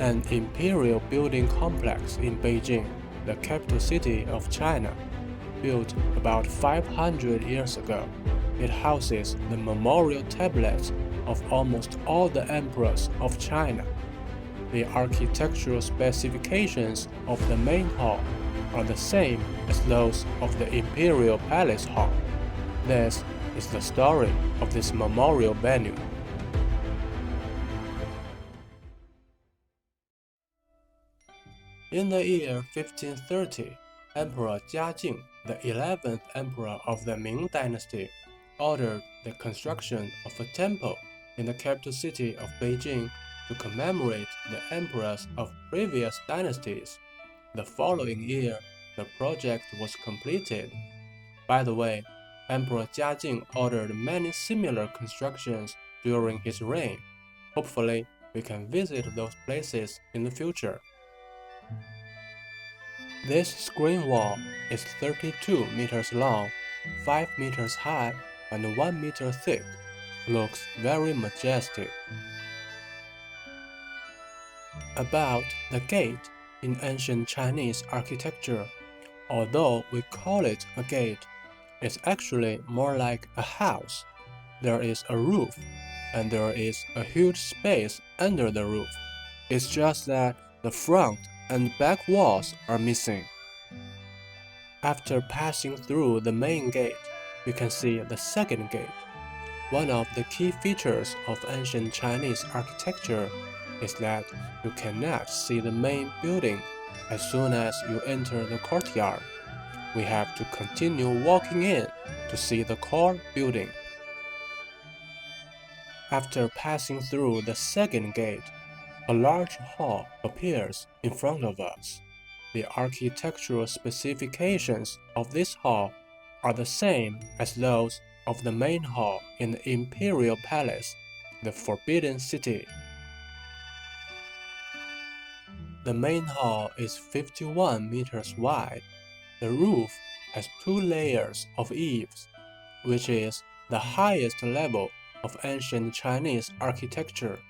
an imperial building complex in Beijing, the capital city of China. Built about 500 years ago, it houses the memorial tablets of almost all the emperors of China. The architectural specifications of the main hall are the same as those of the Imperial Palace Hall. This is the story of this memorial venue. In the year 1530, Emperor Jiajing, the 11th emperor of the Ming Dynasty, ordered the construction of a temple in the capital city of Beijing to commemorate the emperors of previous dynasties. The following year, the project was completed. By the way, Emperor Jiajing ordered many similar constructions during his reign. Hopefully, we can visit those places in the future. This screen wall is 32 meters long, 5 meters high, and 1 meter thick. Looks very majestic. About the gate in ancient Chinese architecture, although we call it a gate, it's actually more like a house. There is a roof, and there is a huge space under the roof. It's just that the front and back walls are missing. After passing through the main gate, we can see the second gate. One of the key features of ancient Chinese architecture is that you cannot see the main building as soon as you enter the courtyard. We have to continue walking in to see the core building. After passing through the second gate, a large hall appears in front of us. The architectural specifications of this hall are the same as those of the main hall in the Imperial Palace, the Forbidden City. The main hall is 51 meters wide. The roof has 2 layers of eaves, which is the highest level of ancient Chinese architecture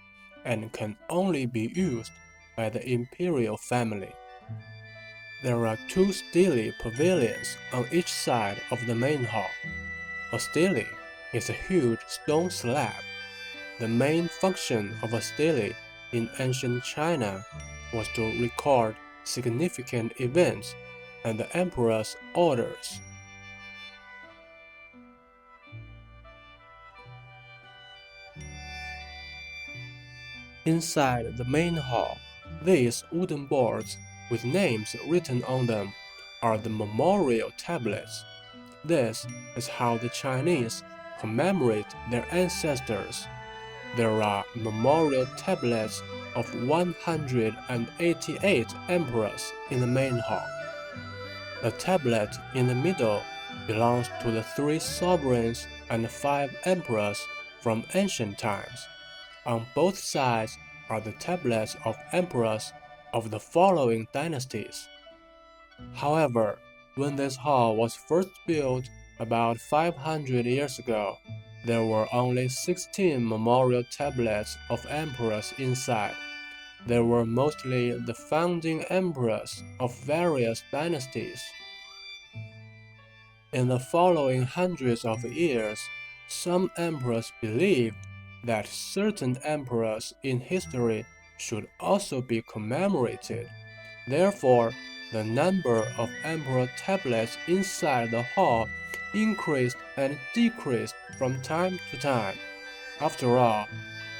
and can only be used by the imperial family. There are 2 stele pavilions on each side of the main hall. A stele is a huge stone slab. The main function of a stele in ancient China was to record significant events and the emperor's orders. Inside the main hall, these wooden boards with names written on them are the memorial tablets. This is how the Chinese commemorate their ancestors. There are memorial tablets of 188 emperors in the main hall. The tablet in the middle belongs to the 3 sovereigns and 5 emperors from ancient times. On both sides are the tablets of emperors of the following dynasties. However, when this hall was first built about 500 years ago, there were only 16 memorial tablets of emperors inside. They were mostly the founding emperors of various dynasties. In the following hundreds of years, some emperors believed that certain emperors in history should also be commemorated. Therefore, the number of emperor tablets inside the hall increased and decreased from time to time. After all,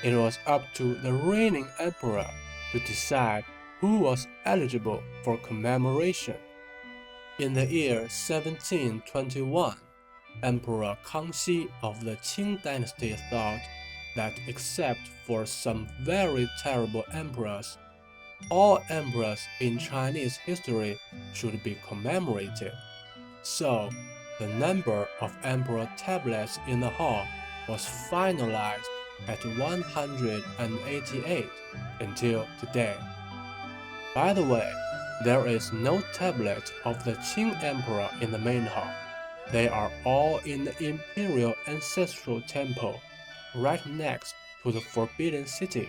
it was up to the reigning emperor to decide who was eligible for commemoration. In the year 1721, Emperor Kangxi of the Qing dynasty thought that except for some very terrible emperors, all emperors in Chinese history should be commemorated. So, the number of emperor tablets in the hall was finalized at 188 until today. By the way, there is no tablet of the Qing emperor in the main hall. They are all in the Imperial Ancestral Temple, right next to the Forbidden City.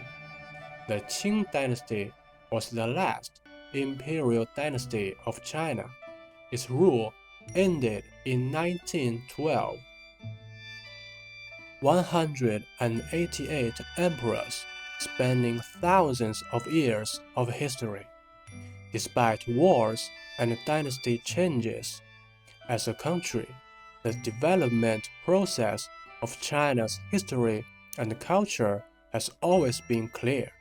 The Qing dynasty was the last Imperial dynasty of China. Its rule ended in 1912. 188 emperors spanning thousands of years of history. Despite wars and dynasty changes, as a country, the development process of China's history and culture has always been clear.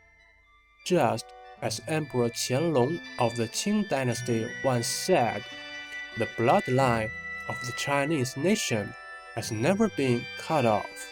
Just as Emperor Qianlong of the Qing dynasty once said, the bloodline of the Chinese nation has never been cut off.